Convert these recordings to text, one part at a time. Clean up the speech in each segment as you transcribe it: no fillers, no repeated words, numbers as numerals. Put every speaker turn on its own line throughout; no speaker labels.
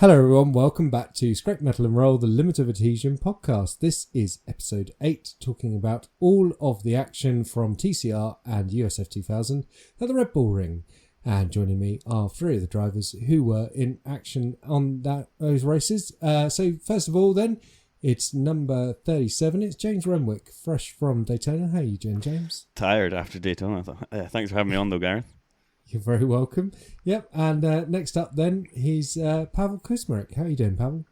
Hello everyone, welcome back to Scrap Metal and Roll, the Limited Adhesion podcast. This is episode 8, talking about all of the action from TCR and USF2000 at the Red Bull Ring. And joining me are 3 of the drivers who were in action on those races. So first of all then, it's number 37, it's James Renwick, fresh from Daytona. How are you doing, James?
Tired after Daytona. Thanks for having me on though, Gareth.
You're very welcome. Yep, and next up then, he's Pawel Kusmierek. How are you doing, Pawel?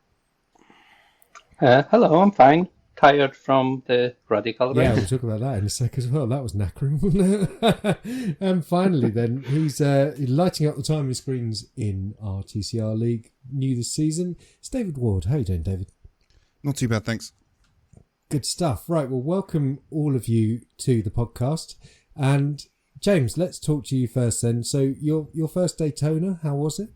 Hello, I'm fine. Tired from the radical race.
Yeah, we'll talk about that in a sec as well. That was knackering, wasn't it? And finally then, he's lighting up the timing screens in our TCR League new this season. It's David Ward. How are you doing, David?
Not too bad, thanks.
Good stuff. Right, well, welcome all of you to the podcast. And James, let's talk to you first then. So your first Daytona, how was it?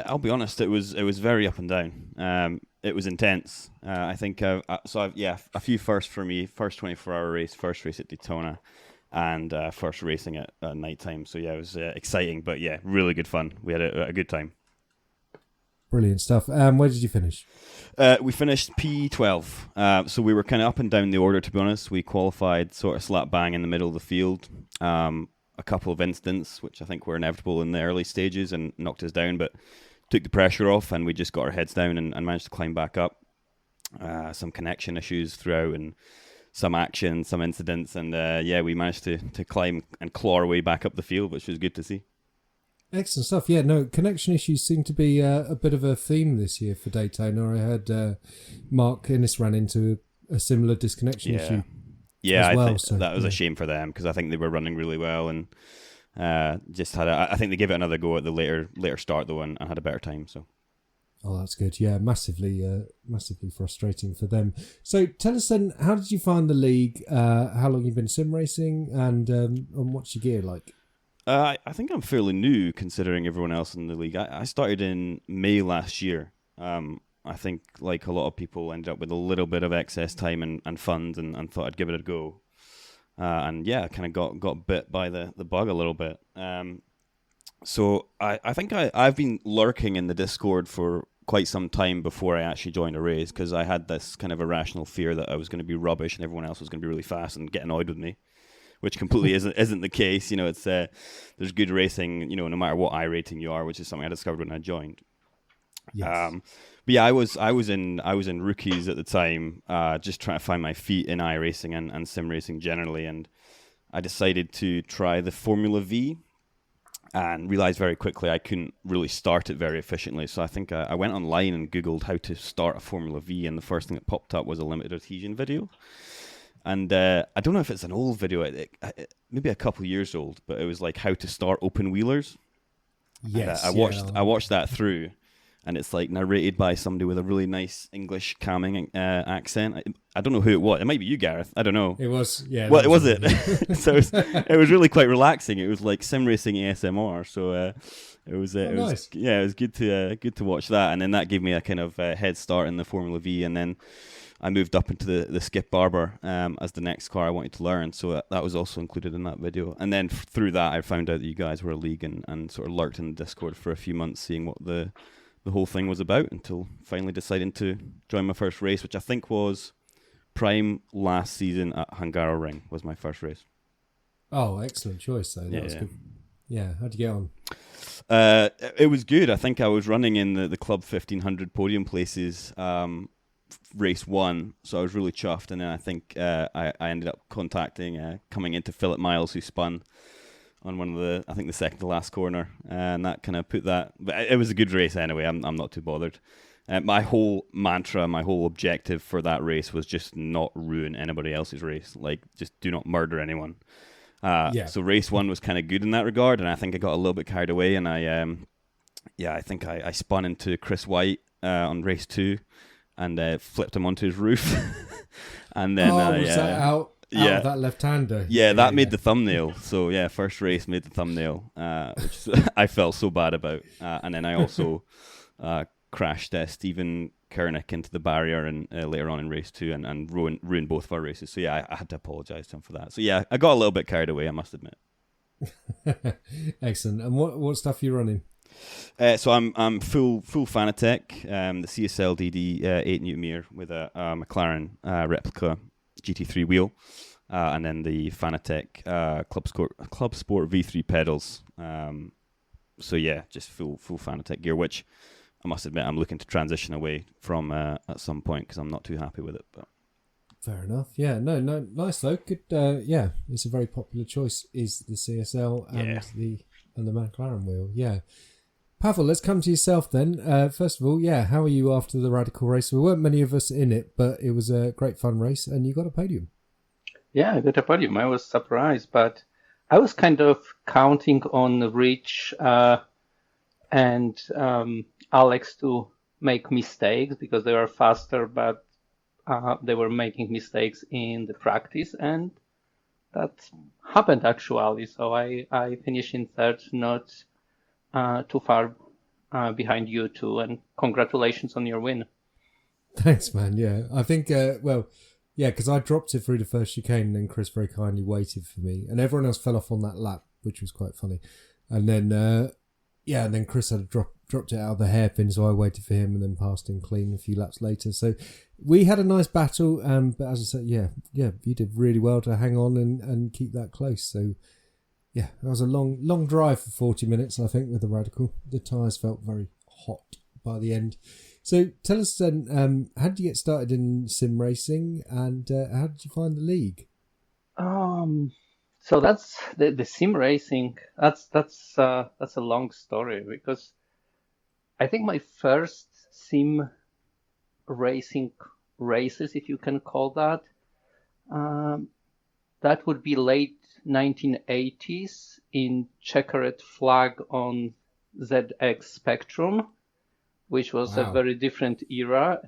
I'll be honest, it was very up and down. It was intense. I think a few firsts for me. First 24-hour race, first race at Daytona, and first racing at night time. So yeah, it was exciting, but yeah, really good fun. We had a good time.
Brilliant stuff. Where did you finish?
We finished P12. So we were kind of up and down the order, to be honest. We qualified sort of slap bang in the middle of the field. A couple of incidents, which I think were inevitable in the early stages and knocked us down, but took the pressure off and we just got our heads down and managed to climb back up. Some connection issues throughout and some action, some incidents. And we managed to climb and claw our way back up the field, which was good to see.
Excellent stuff. Yeah, no, connection issues seem to be a bit of a theme this year for Daytona. I heard Mark Innes ran into a similar disconnection issue.
Yeah,
well,
I think that was a shame for them because I think they were running really well and just had I think they gave it another go at the later start though and had a better time. So.
Oh, that's good. Yeah, massively frustrating for them. So tell us then, how did you find the league? How long you've been sim racing and what's your gear like?
I think I'm fairly new considering everyone else in the league. I started in May last year. I think like a lot of people ended up with a little bit of excess time and funds and thought I'd give it a go. I kind of got bit by the bug a little bit. So I think I've been lurking in the Discord for quite some time before I actually joined a race because I had this kind of irrational fear that I was going to be rubbish and everyone else was going to be really fast and get annoyed with me. Which completely isn't the case. You know, it's there's good racing. You know, no matter what I rating you are, which is something I discovered when I joined.
Yes.
But yeah, I was in rookies at the time, just trying to find my feet in iRacing and sim racing generally, and I decided to try the Formula V, and realized very quickly I couldn't really start it very efficiently. So I think I went online and Googled how to start a Formula V, and the first thing that popped up was a limited adhesion video. And I don't know if it's an old video, maybe a couple of years old, but it was like how to start open wheelers.
Yes,
I watched that through, and it's like narrated by somebody with a really nice English calming accent. I don't know who it was. It might be you, Gareth. I don't know.
It was, yeah.
Well, was it? So it was really quite relaxing. It was like sim racing ASMR. So it was
nice.
It was good to watch that, and then that gave me a kind of head start in the Formula V, and then I moved up into the Skip Barber as the next car I wanted to learn, so that was also included in that video. And then through that, I found out that you guys were a league and sort of lurked in the Discord for a few months, seeing what the whole thing was about, until finally deciding to join my first race, which I think was Prime last season at Hungaroring was my first race.
Oh, excellent choice, though. That was good. Yeah, how'd you get on?
It was good. I think I was running in the Club 1500 podium places race 1, so I was really chuffed, and then I think I ended up contacting coming into Philip Miles, who spun on one of the second to last corner, and that kind of put that, but it was a good race anyway. I'm not too bothered. My whole mantra, my whole objective for that race was just not ruin anybody else's race, like just do not murder anyone. So race 1 was kind of good in that regard, and I think I got a little bit carried away, and I think I spun into Chris White on race 2 and flipped him onto his roof. And then
was that out of that left-hander?
Yeah, that made the thumbnail. So yeah, first race made the thumbnail, which I felt so bad about. And then I also crashed Stephen Kernick into the barrier and later on in race 2 and ruined both of our races. So yeah, I had to apologise to him for that. So yeah, I got a little bit carried away, I must admit.
Excellent. And what stuff are you running?
So I'm full Fanatec, the CSL DD 8 Newton with a McLaren replica GT3 wheel, and then the Fanatec Club Sport V3 pedals. So yeah, just full Fanatec gear, which I must admit I'm looking to transition away from at some point because I'm not too happy with it. But
fair enough. Yeah, no, nice though. Good. Yeah, it's a very popular choice. Is the CSL and the McLaren wheel? Yeah. Pawel, let's come to yourself then. First of all, yeah, how are you after the Radical race? There weren't many of us in it, but it was a great fun race, and you got a podium.
Yeah, I got a podium. I was surprised, but I was kind of counting on Rich and Alex to make mistakes because they were faster, but they were making mistakes in the practice, and that happened actually. So I finished in third, not too far behind you two, and congratulations on your win.
Thanks, man. Yeah, I think, because I dropped it through the first chicane and then Chris very kindly waited for me, and everyone else fell off on that lap, which was quite funny. And then, and then Chris had dropped it out of the hairpin, so I waited for him and then passed him clean a few laps later. So we had a nice battle, but as I said, yeah, you did really well to hang on and keep that close. So yeah, that was a long drive for 40 minutes, I think, with the Radical. The tyres felt very hot by the end. So tell us then, how did you get started in sim racing, and how did you find the league?
So that's the sim racing. That's a long story because I think my first sim racing races, if you can call that, that would be late 1980s in checkered flag on ZX Spectrum, which was a very different era.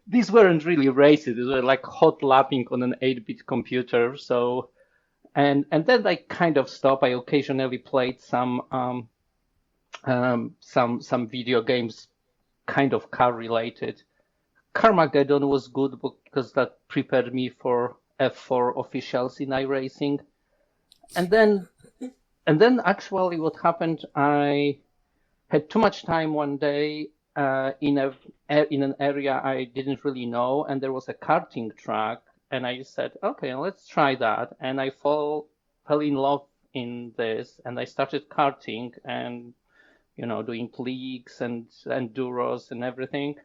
These weren't really races. These were like hot lapping on an 8-bit computer. So, and then I kind of stopped. I occasionally played some video games, kind of car related. Carmageddon was good because that prepared me for F4 officials in iRacing. And then actually what happened, I had too much time one day in an area I didn't really know, and there was a karting track, and I said, okay, let's try that. And I fell in love in this, and I started karting and, doing leagues and enduros and everything.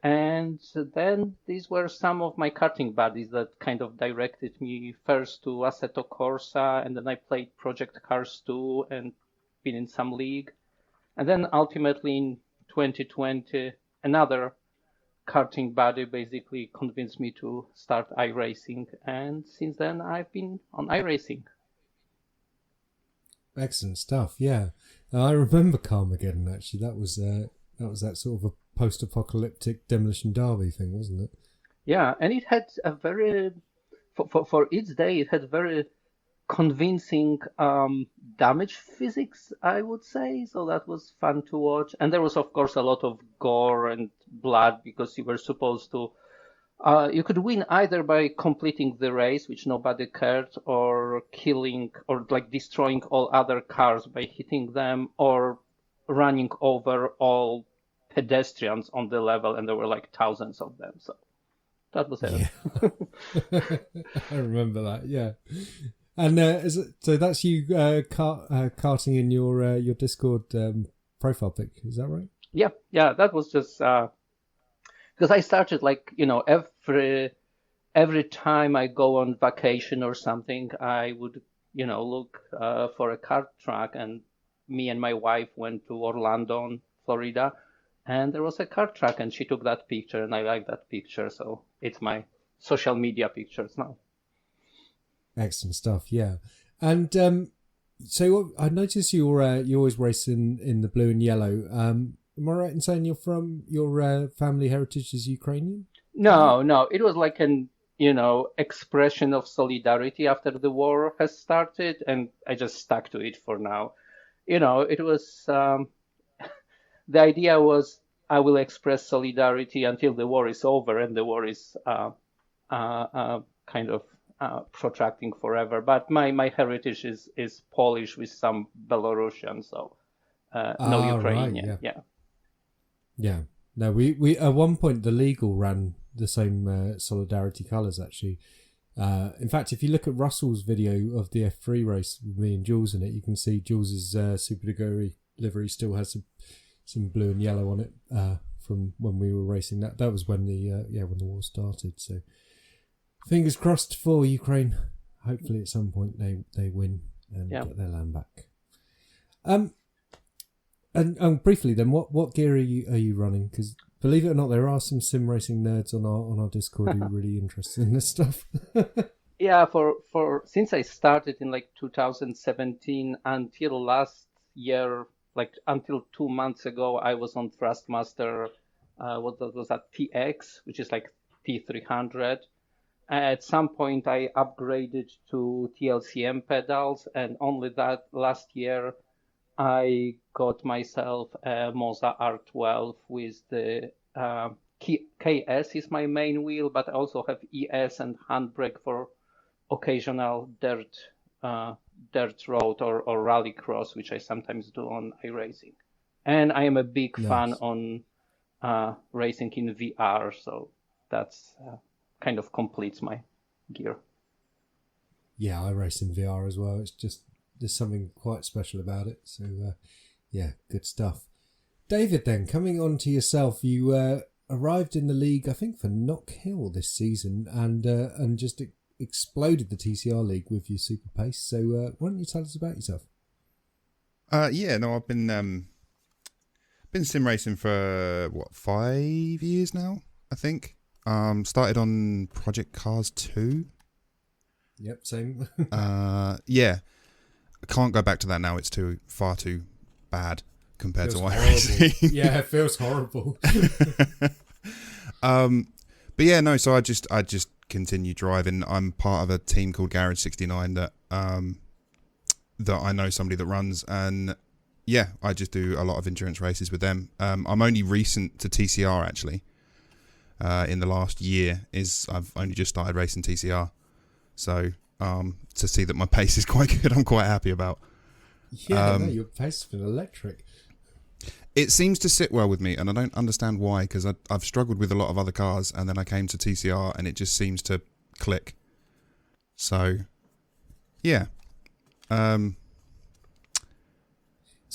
And then these were some of my karting buddies that kind of directed me first to Assetto Corsa, and then I played Project Cars 2 and been in some league. And then ultimately in 2020, another karting buddy basically convinced me to start iRacing. And since then, I've been on iRacing.
Excellent stuff, yeah. I remember Carmageddon, actually. That was that sort of a post-apocalyptic demolition derby thing, wasn't it?
Yeah, and it had a very, for its day, it had very convincing damage physics, I would say. So that was fun to watch. And there was, of course, a lot of gore and blood because you were supposed to, you could win either by completing the race, which nobody cared, or killing or like destroying all other cars by hitting them, or running over all pedestrians on the level, and there were like thousands of them. So that was it.
Yeah. I remember that, yeah. And so that's you karting in your Discord profile pic, is that right?
Yeah, that was just because I started every time I go on vacation or something, I would look for a kart track, and me and my wife went to Orlando, Florida, and there was a kart track, and she took that picture, and I like that picture, so it's my social media pictures now.
Excellent stuff, yeah. And so I noticed you always race in the blue and yellow. Am I right in saying your family heritage is Ukrainian?
No, it was like an expression of solidarity after the war has started, and I just stuck to it for now. It was the idea was I will express solidarity until the war is over, and the war is kind of protracting forever. But my heritage is Polish with some Belarusian, so no Ukrainian.
Right,
yeah.
Yeah. No, we at one point the league all ran the same solidarity colours actually. In fact, if you look at Russell's video of the F3 race with me and Jules in it, you can see Jules's Super Dugout livery still has some blue and yellow on it from when we were racing. That was when when the war started. So fingers crossed for Ukraine. Hopefully at some point they win and get their land back. And briefly then, what gear are you running? Because believe it or not, there are some sim racing nerds on our Discord who are really interested in this stuff.
Yeah, for since I started in like 2017 until last year, like until 2 months ago, I was on Thrustmaster. What was that? TX, which is like T300. At some point, I upgraded to TLCM pedals, and only that last year, I got myself a Moza R12 with the KS is my main wheel, but I also have ES and handbrake for occasional dirt road or rallycross, which I sometimes do on iRacing. And I am a big fan on racing in VR, so that's kind of completes my gear.
Yeah, I race in VR as well. It's just there's something quite special about it. So good stuff. David, then coming on to yourself, you arrived in the league, I think, for Knock Hill this season, and just exploded the TCR league with your super pace. So why don't you tell us about yourself?
I've been sim racing for 5 years now, I think. Started on Project Cars 2.
Yep, same.
I can't go back to that now. It's far too bad compared to
iRacing. Yeah, it feels horrible.
But yeah, no. So I just continue driving. I'm part of a team called Gareth 69 that I know somebody that runs, and yeah, I just do a lot of endurance races with them. I'm only recent to TCR actually. In the last year, I've only just started racing TCR, so to see that my pace is quite good, I'm quite happy about.
Yeah, your pace has been electric.
It seems to sit well with me, and I don't understand why, because I've struggled with a lot of other cars, and then I came to TCR, and it just seems to click. So, yeah. Are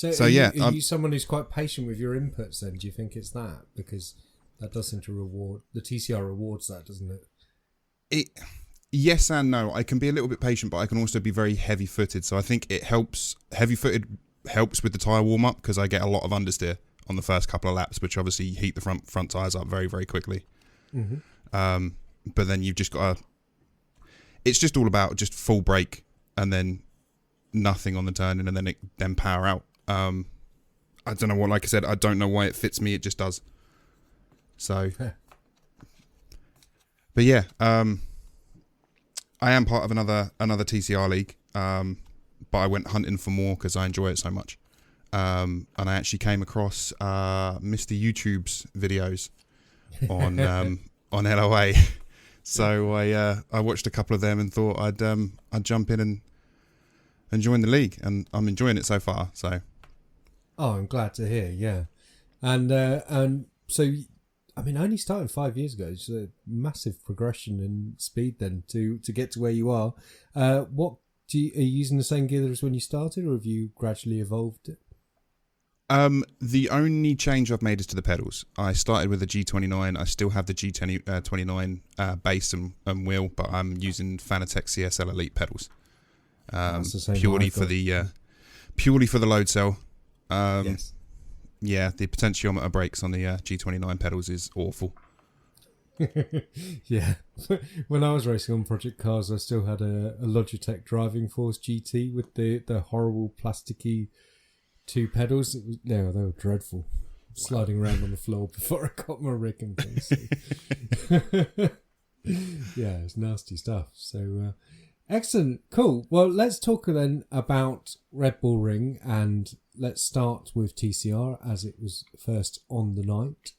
you someone who's quite patient with your inputs then? Do you think it's that? Because that does seem to reward... The TCR rewards that, doesn't it?
Yes and no. I can be a little bit patient, but I can also be very heavy-footed. So I think it helps. Heavy-footed helps with the tyre warm-up because I get a lot of understeer on the first couple of laps, which obviously heat the front tyres up very, very quickly. Mm-hmm. But then you've just got to... It's just all about just full brake and then nothing on the turning and then power out. I don't know what, like I said, I don't know why it fits me. It just does. So... But yeah, I am part of another TCR league, but I went hunting for more because I enjoy it so much. And I actually came across Mr. YouTube's videos on LOA. So I watched a couple of them and thought I'd jump in and join the league, and I'm enjoying it so far. So,
I'm glad to hear. Yeah, and so. I mean, I only started 5 years ago. It's a massive progression in speed then to get to where you are. Are you using the same gear as when you started, or have you gradually evolved it?
The only change I've made is to the pedals. I started with a G29. I still have the G29 base and wheel, but I'm using Fanatec CSL Elite pedals. Purely for the load cell.
Yes.
Yeah, the potentiometer brakes on the G29 pedals is awful.
Yeah. When I was racing on Project Cars, I still had a Logitech Driving Force GT with the horrible plasticky two pedals. They were dreadful. Sliding around on the floor before I got my rig and things. Yeah, it's nasty stuff. So, excellent. Cool. Well, let's talk then about Red Bull Ring, and let's start with TCR as it was first on the night.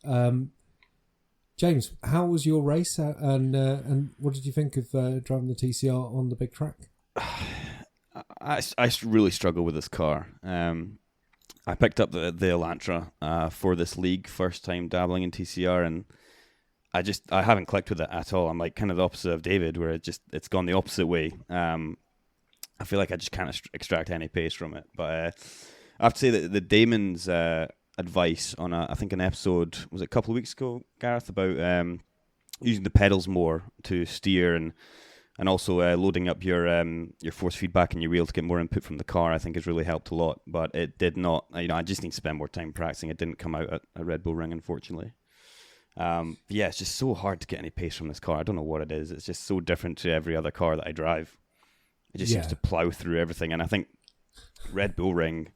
James, how was your race, and what did you think of driving the TCR on the big track?
I really struggle with this car. I picked up the Elantra for this league, first time dabbling in TCR, and I haven't clicked with it at all. I'm like kind of the opposite of David, where it's gone the opposite way. I feel like I just can't extract any pace from it. But I have to say that the Damon's advice on I think an episode, was it a couple of weeks ago, Gareth, about using the pedals more to steer and also loading up your force feedback and your wheel to get more input from the car, I think has really helped a lot. But it did not, I just need to spend more time practicing. It didn't come out at a Red Bull Ring, unfortunately. Yeah, it's just so hard to get any pace from this car. I don't know what it is. It's just so different to every other car that I drive. It just seems to plow through everything. And I think Red Bull Ring,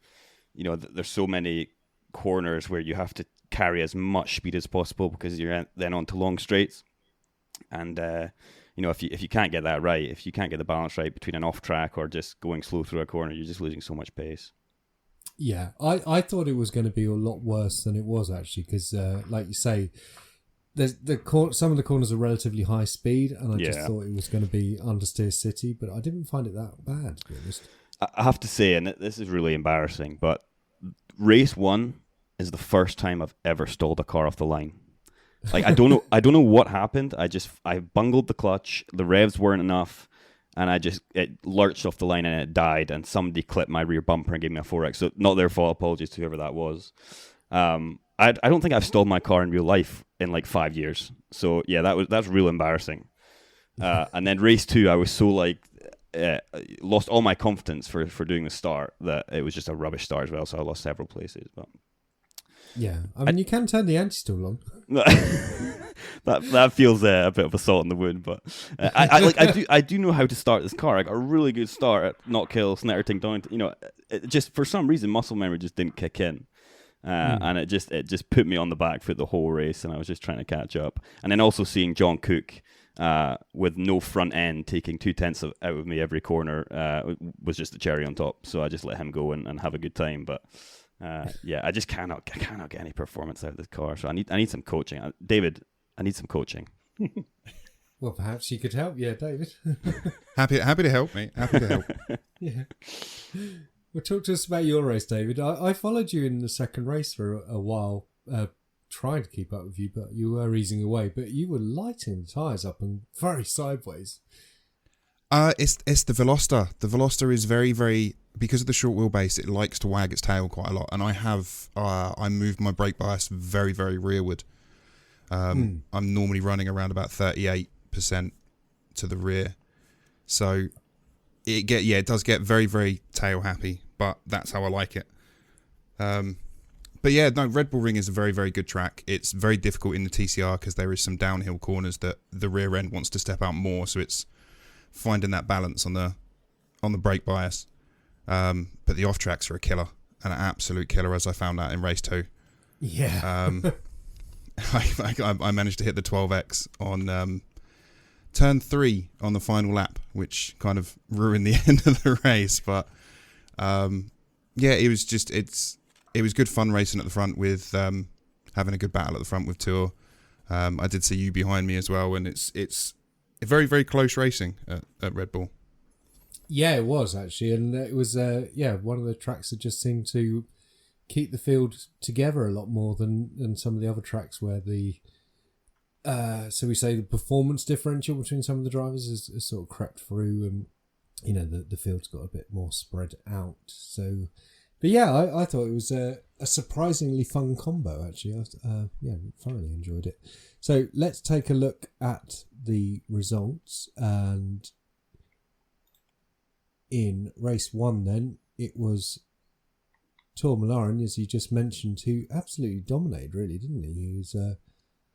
there's so many corners where you have to carry as much speed as possible because you're then onto long straights. And, if you can't get that right, if you can't get the balance right between an off track or just going slow through a corner, you're just losing so much pace.
Yeah, I thought it was going to be a lot worse than it was, actually, because like you say, there's some of the corners are relatively high speed, and I just thought it was going to be understeer city, but I didn't find it that bad, to be honest.
I have to say, and this is really embarrassing, but race 1 is the first time I've ever stalled a car off the line. Like, I don't know what happened. I bungled the clutch, the revs weren't enough, and it lurched off the line and it died, and somebody clipped my rear bumper and gave me a 4X. So not their fault. Apologies to whoever that was. I don't think I've stalled my car in real life in like 5 years. So yeah, that's real embarrassing. And then race 2, I was so lost all my confidence for doing the start that it was just a rubbish start as well. So I lost several places. But
yeah, I mean, you can turn the anti-stall on.
that feels a bit of a salt in the wound, but I do know how to start this car. I got a really good start at Knockhill, Snetterting down. It just for some reason muscle memory just didn't kick in, and it just put me on the back foot the whole race, and I was just trying to catch up. And then also seeing John Cook with no front end taking 2/10 out of me every corner was just the cherry on top. So I just let him go and have a good time, but. I just cannot get any performance out of this car. So I need some coaching. David, I need some coaching.
Well, perhaps you could help. Yeah, David.
Happy to help, mate. Happy to help.
Yeah. Well, talk to us about your race, David. I followed you in the second race for a while, trying to keep up with you, but you were easing away. But you were lighting the tyres up and very sideways.
It's the Veloster. The Veloster is very, very, because of the short wheelbase, it likes to wag its tail quite a lot. And I moved my brake bias very, very rearward. I'm normally running around about 38% to the rear. So it does get very, very tail happy, but that's how I like it. But yeah, no, Red Bull Ring is a very, very good track. It's very difficult in the TCR because there is some downhill corners that the rear end wants to step out more. So it's finding that balance on the brake bias. But the off tracks are a killer, an absolute killer, as I found out in race 2.
Yeah.
I managed to hit the 12X on turn 3 on the final lap, which kind of ruined the end of the race. But it was good fun racing at the front with having a good battle at the front with Tour. I did see you behind me as well, and it's very, very close racing at Red Bull.
Yeah, it was actually, and it was one of the tracks that just seemed to keep the field together a lot more than some of the other tracks where the the performance differential between some of the drivers has sort of crept through, and the field's got a bit more spread out. So, but yeah, I thought it was a surprisingly fun combo actually. I thoroughly enjoyed it. So let's take a look at the results. And in race 1 then, it was Tor Malaren, as you just mentioned, who absolutely dominated, really, didn't he?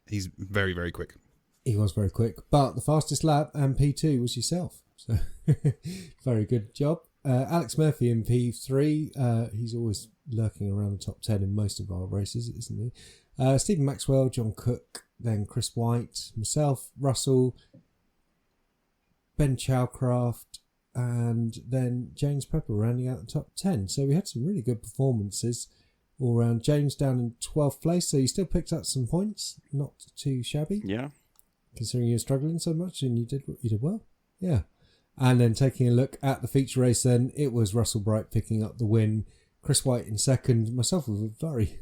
He's very, very quick.
He was very quick, but the fastest lap and P2 was yourself. So very good job. Alex Murphy in P3, he's always lurking around the top 10 in most of our races, isn't he? Stephen Maxwell, John Cook, then Chris White, myself, Russell, Ben Chowcraft, and then James Pepper rounding out the top 10. So we had some really good performances all around. James down in 12th place, so you still picked up some points, not too shabby.
Yeah.
Considering you're struggling so much, and you did well. Yeah. And then taking a look at the feature race then, it was Russell Bright picking up the win, Chris White in second. Myself with a very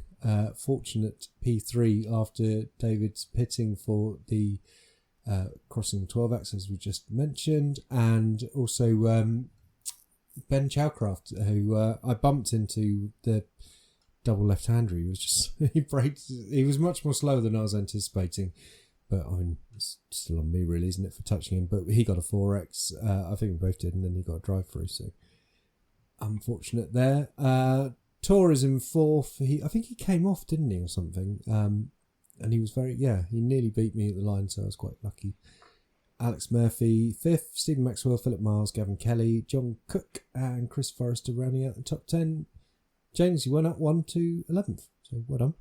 fortunate P3 after David's pitting for the crossing the 12 axis, as we just mentioned, and also Ben Chowcraft, who I bumped into the double left-hander. He was just he was much more slower than I was anticipating, but I mean it's still on me really, isn't it, for touching him? But he got a 4x, I think we both did, and then he got a drive through, so unfortunate there. Tor is in fourth. I think he came off, didn't he, or something, and he was he nearly beat me at the line, so I was quite lucky. Alex Murphy fifth, Stephen Maxwell, Philip Miles, Gavin Kelly, John Cook and Chris Forrester rounding out the top 10. James, you went up 1 to 11th, so well done.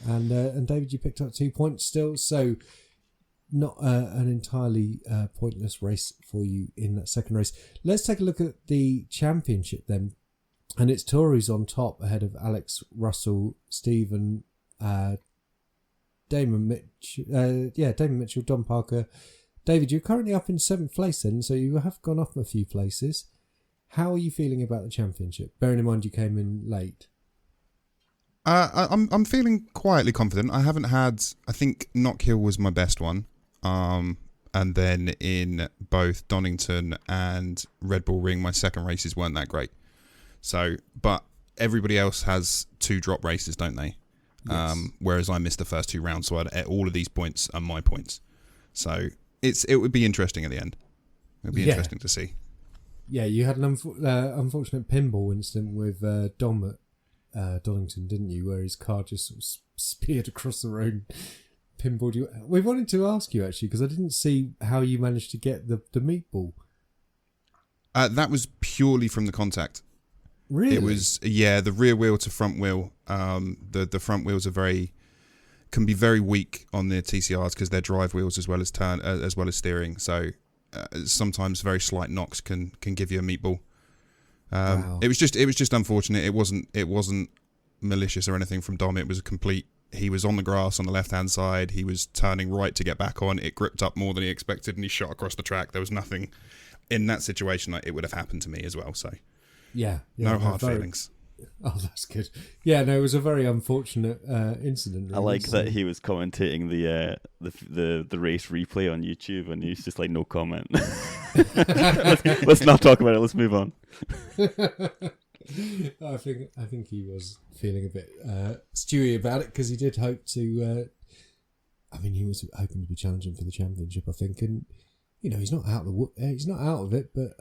And David, you picked up 2 points still, so not an entirely pointless race for you in that second race. Let's take a look at the championship then, and it's Tories on top ahead of Alex, Russell, Stephen, Damon Mitchell, Don Parker. David, you're currently up in 7th place then, so you have gone up a few places. How are you feeling about the championship? Bearing in mind you came in late.
I'm feeling quietly confident. I think Knock Hill was my best one. And then in both Donington and Red Bull Ring, my second races weren't that great. So, but everybody else has 2 drop races, don't they? Yes. Whereas I missed the first 2 rounds, so all of these points are my points. So it would be interesting at the end. It would be interesting to see.
Yeah, you had an unfortunate pinball incident with Dom at Donington, didn't you? Where his car just sort of speared across the road, pinballed you. We wanted to ask you actually, because I didn't see how you managed to get the meatball.
That was purely from the contact.
Really?
It was the rear wheel to front wheel. The front wheels can be very weak on the TCRs because they're drive wheels as well as steering. So sometimes very slight knocks can give you a meatball.
Wow.
It was just unfortunate. It wasn't malicious or anything from Dom. It was a complete. He was on the grass on the left hand side. He was turning right to get back on. It gripped up more than he expected, and he shot across the track. There was nothing in that situation like it would have happened to me as well. So no hard feelings.
Oh, that's good. Yeah, no, it was a very unfortunate incident. Really.
I like that he was commentating the race replay on YouTube, and he's just like, no comment. let's not talk about it. Let's move on.
I think he was feeling a bit stewy about it because he did hope to. He was hoping to be challenging for the championship, I think, and he's not out of it, but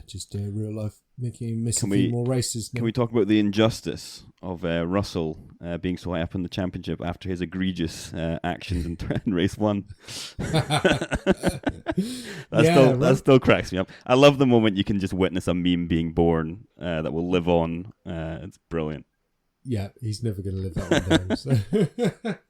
just real life making him miss a few more races.
Can we talk about the injustice of Russell being so high up in the championship after his egregious actions in race 1? That still cracks me up. I love the moment you can just witness a meme being born that will live on. It's brilliant.
Yeah, he's never going to live that one down.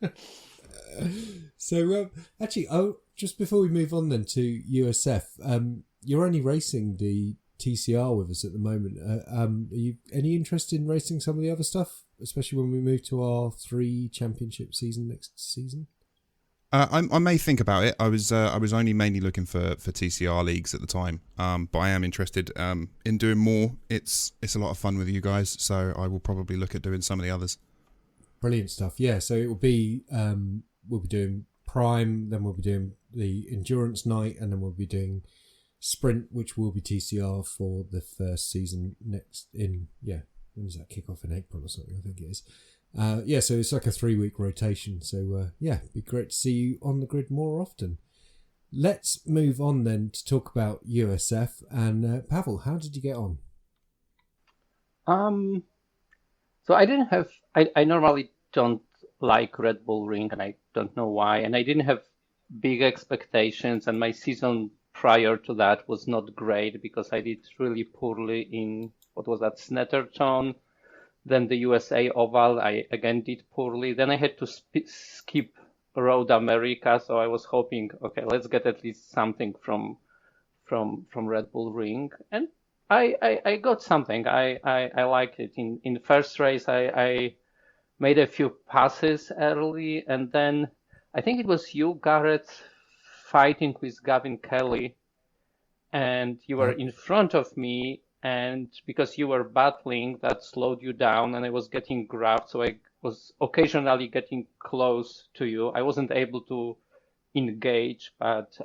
So actually, just before we move on then to USF, you're only racing the TCR with us at the moment. Are you any interest in racing some of the other stuff, especially when we move to our 3 championship season next season?
I may think about it. I was only mainly looking for TCR leagues at the time, but I am interested in doing more. It's a lot of fun with you guys, so I will probably look at doing some of the others.
Brilliant stuff. Yeah, so it will be we'll be doing Prime, then we'll be doing the Endurance Night, and then we'll be doing Sprint, which will be TCR for the first season when does that kick off? In April or something, I think it is. So it's like a 3-week rotation. So it'd be great to see you on the grid more often. Let's move on then to talk about USF. And Pawel, how did you get on?
So I didn't have. I normally don't like Red Bull Ring, and I don't know why. And I didn't have big expectations, and my season prior to that was not great because I did really poorly in Snetterton. Then the USA Oval, I again did poorly. Then I had to skip Road America, so I was hoping, okay, let's get at least something from Red Bull Ring, and I got something. I liked it. In the first race, I made a few passes early, and then I think it was you, Gareth, fighting with Gavin Kelly, and you were in front of me, and because you were battling, that slowed you down, and I was getting grabbed, so I was occasionally getting close to you. I wasn't able to engage, but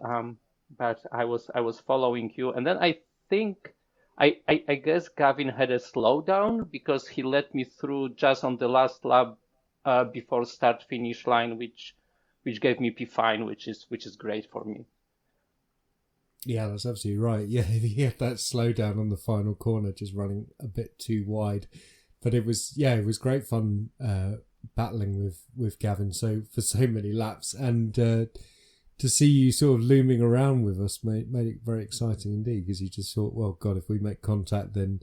I was following you, and then I think I guess Gavin had a slowdown because he let me through just on the last lap before start finish line, which gave me P5, which is great for me.
Yeah, that's absolutely right. Yeah, he had that slowdown on the final corner, just running a bit too wide. But it was great fun battling with Gavin for so many laps, and to see you sort of looming around with us made it very exciting indeed, because you just thought, well, God, if we make contact, then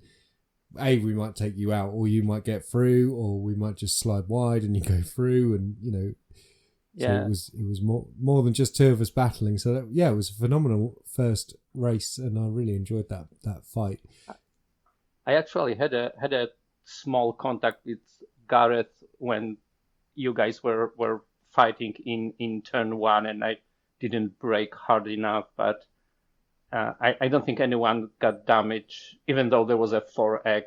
we might take you out, or you might get through, or we might just slide wide and you go through, and
Yeah.
So it was more than just two of us battling. So it was a phenomenal first race, and I really enjoyed that fight.
I actually had a small contact with Gareth when you guys were fighting in turn one, and I didn't brake hard enough, but I don't think anyone got damage, even though there was a 4X.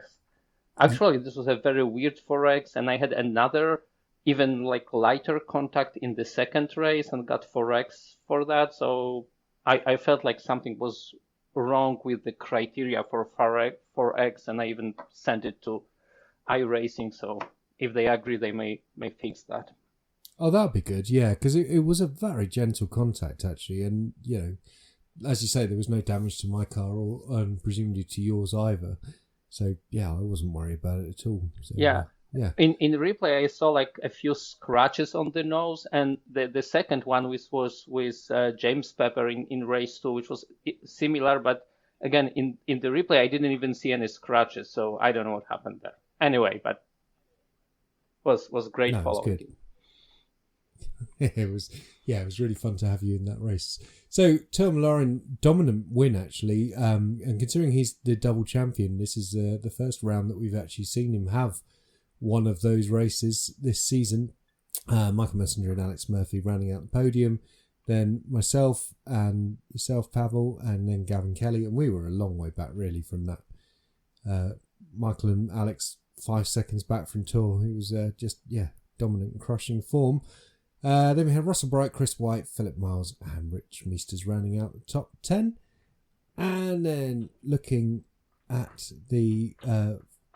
Actually, this was a very weird 4X, and I had another even like lighter contact in the second race and got 4X for that. So I felt like something was wrong with the criteria for 4X, and I even sent it to iRacing. So if they agree, they may fix that.
Oh, that'd be good. Yeah, because it was a very gentle contact actually, and as you say, there was no damage to my car or presumably to yours either. So yeah, I wasn't worried about it at all. So,
Yeah.
Yeah.
In replay, I saw like a few scratches on the nose, and the second one was with James Pepper in race 2, which was similar, but again in the replay I didn't even see any scratches, so I don't know what happened there. Anyway, but was great following.
It was really fun to have you in that race. So Tourmalin, dominant win actually, and considering he's the double champion, this is the first round that we've actually seen him have one of those races this season. Michael Messenger and Alex Murphy rounding out the podium, then myself and yourself, Pawel, and then Gavin Kelly, and we were a long way back really from that. Michael and Alex 5 seconds back from Tour. It was dominant and crushing form. Then we had Russell Bright, Chris White, Philip Miles and Rich Meesters rounding out the top 10. And then looking at the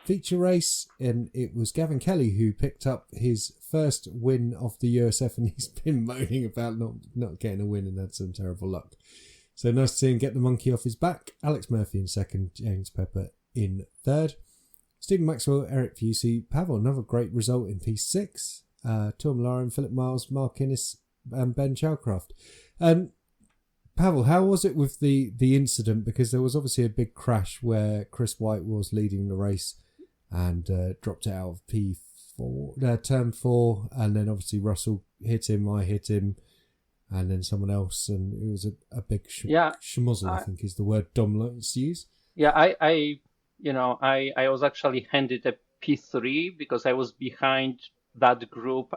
feature race, and it was Gavin Kelly who picked up his first win of the USF, and he's been moaning about not getting a win and had some terrible luck. So nice to see him get the monkey off his back. Alex Murphy in second, James Pepper in third. Stephen Maxwell, Eric Fusey, Pawel, another great result in P6. Tourmalin, Philip Miles, Mark Innes and Ben Chalcraft. Pawel, how was it with the incident? Because there was obviously a big crash where Chris White was leading the race and dropped it out of P4, turn 4, and then obviously Russell hit him, I hit him, and then someone else, and it was a big schmozzle, I think is the word Dom likes to use.
Yeah, I was actually handed a P3 because I was behind that group.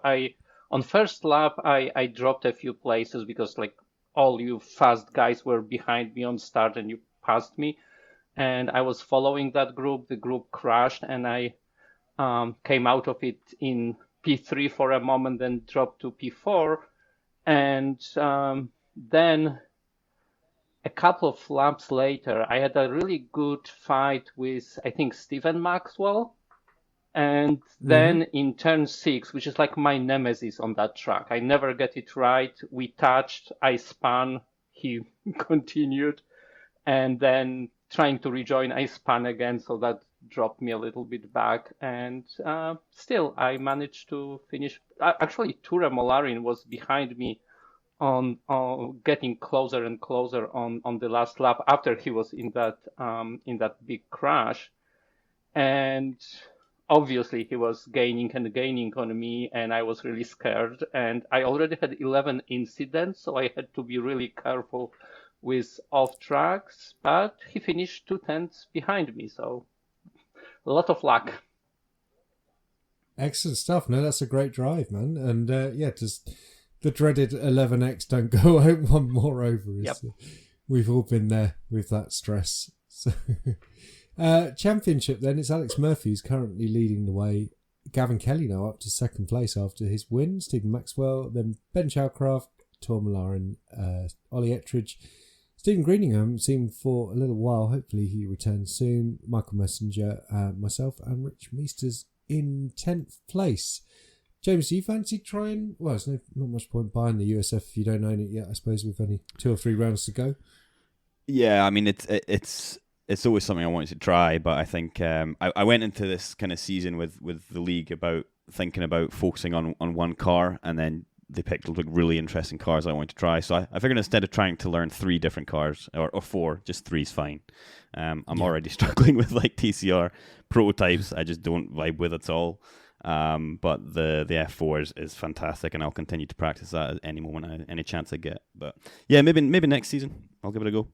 On first lap, I dropped a few places because like all you fast guys were behind me on start and you passed me. And I was following that group. The group crashed and I came out of it in P3 for a moment, then dropped to P4. And then a couple of laps later, I had a really good fight with, I think, Stephen Maxwell. And then in turn 6, which is like my nemesis on that track, I never get it right. We touched, I spun, he continued. And then trying to rejoin, I spun again, so that dropped me a little bit back. And still, I managed to finish. Actually, Tourmalin was behind me on getting closer and closer on the last lap after he was in that big crash. And obviously, he was gaining and gaining on me, and I was really scared. And I already had 11 incidents, so I had to be really careful with off tracks. But he finished 2/10 behind me, so a lot of luck.
Excellent stuff. No, that's a great drive, man. And just the dreaded 11X don't go one more over.
Yep.
We've all been there with that stress. So. Championship then, it's Alex Murphy who's currently leading the way. Gavin Kelly now up to second place after his win. Stephen Maxwell, then Ben Showcraft, Tor Malarin, Ollie Ettridge. Stephen Greeningham seen for a little while. Hopefully he returns soon. Michael Messenger, myself, and Rich Meesters in 10th place. James, do you fancy trying? Well, there's not much point buying the USF if you don't own it yet. I suppose with only 2 or 3 rounds to go.
Yeah, I mean it's always something I wanted to try, but I think I went into this kind of season with the league thinking about focusing on one car, and then they picked like really interesting cars I wanted to try. So I figured instead of trying to learn 3 different cars or 4, just 3 is fine. I'm already struggling with like TCR prototypes. I just don't vibe with at all. But the F4 is fantastic, and I'll continue to practice that at any moment, any chance I get. But yeah, maybe next season I'll give it a go.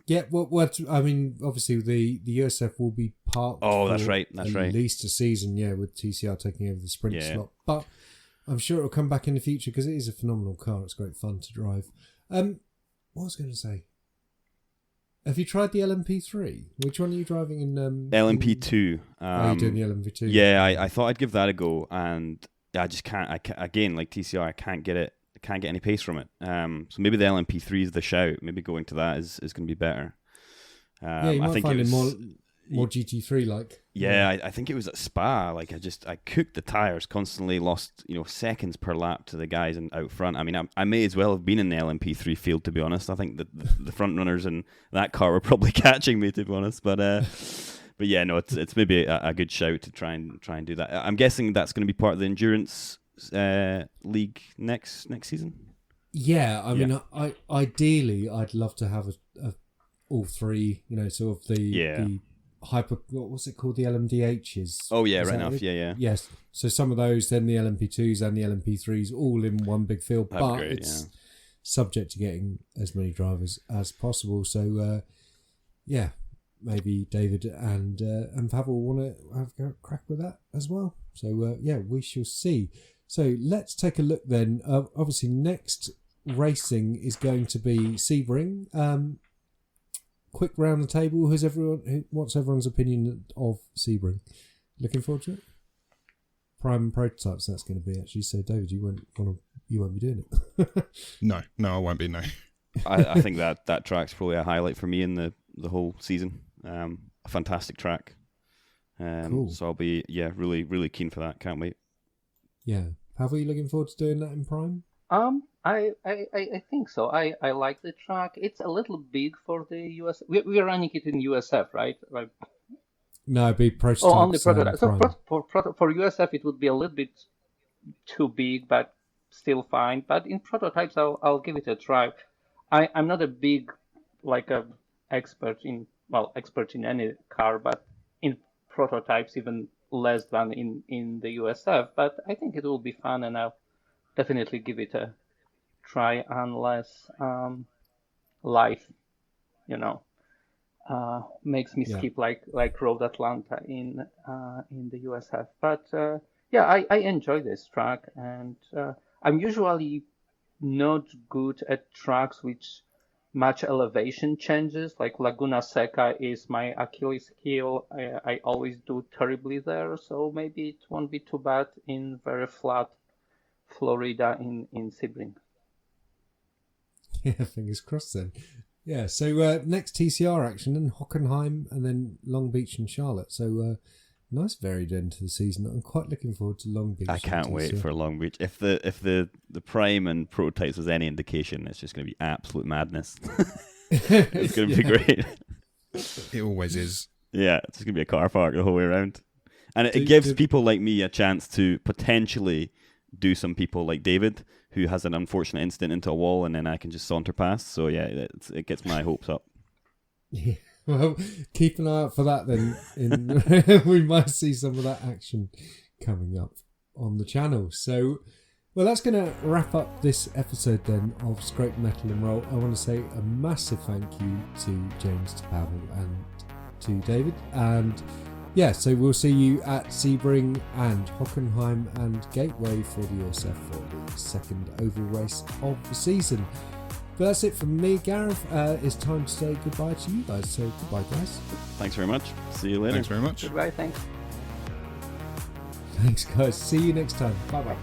Yeah, what I mean, obviously the USF will be parked.
Oh, that's right. At
least a season, with TCR taking over the sprint slot. But I'm sure it'll come back in the future because it is a phenomenal car. It's great fun to drive. What was I going to say? Have you tried the LMP3? Which one are you driving in?
LMP2.
Are you doing the LMP2?
Yeah, I thought I'd give that a go, and I just can't. Again, like TCR, I can't get it. I can't get any pace from it. So maybe the LMP3 is the shout. Maybe going to that is going to be better.
You might find it more GT3 like.
Yeah, I think it was at Spa. Like I cooked the tires constantly, lost seconds per lap to the guys out front. I mean, I may as well have been in the LMP3 field, to be honest. I think the front runners in that car were probably catching me, to be honest. But yeah, no, it's maybe a good shout to try and do that. I'm guessing that's going to be part of the endurance league next season.
Yeah, I mean, ideally, I'd love to have all 3. Sort of the hyper. What was it called? The LMDHs.
Oh yeah, right enough. Yeah.
Yes. So some of those, then the LMP2s and the LMP3s, all in one big field.
That'd
but
be great,
it's subject to getting as many drivers as possible. So maybe David and Pawel want to have a crack with that as well. So we shall see. So let's take a look then. Obviously, next racing is going to be Sebring. Quick round the table. What's everyone's opinion of Sebring? Looking forward to it. Prime and prototypes. That's going to be actually. So David, you won't be doing it.
No, I won't be. No.
I think that track's probably a highlight for me in the whole season. A fantastic track.
Cool.
So I'll be really really keen for that. Can't wait.
Yeah. Are you looking forward to doing that in Prime?
I think so. I like the track. It's a little big for the US. We are running it in USF, right? Like,
no, it'd be prototypes.
Oh, only prototypes. So for USF, it would be a little bit too big, but still fine. But in prototypes, I'll give it a try. I'm not a big expert in any car, but in prototypes even less than in the USF. But I think it will be fun, and I'll definitely give it a try unless life, makes me skip like Road Atlanta in the USF. But I enjoy this track, and I'm usually not good at tracks which much elevation changes. Like Laguna Seca is my Achilles heel. I always do terribly there, so maybe it won't be too bad in very flat Florida in Sebring.
Yeah, fingers crossed then. Yeah, so next TCR action in Hockenheim and then Long Beach and Charlotte. So nice varied end to the season. I'm quite looking forward to Long Beach.
I can't wait for Long Beach. If the Prime and prototypes was any indication, it's just going to be absolute madness. It's going to be great.
It always is.
Yeah, it's going to be a car park the whole way around. And it gives people like me a chance to potentially do some people like David, who has an unfortunate incident into a wall, and then I can just saunter past. So yeah, it gets my hopes up.
Yeah. Well, keep an eye out for that then. We might see some of that action coming up on the channel. So, well, that's going to wrap up this episode then of Scrape Metal and Roll. I want to say a massive thank you to James, to Pawel, and to David. And yeah, so we'll see you at Sebring and Hockenheim and Gateway for the USF for the second oval race of the season. But that's it from me, Gareth. It's time to say goodbye to you guys. So goodbye, guys.
Thanks very much. See you later.
Thanks very much.
Goodbye, thanks.
Thanks, guys. See you next time. Bye bye.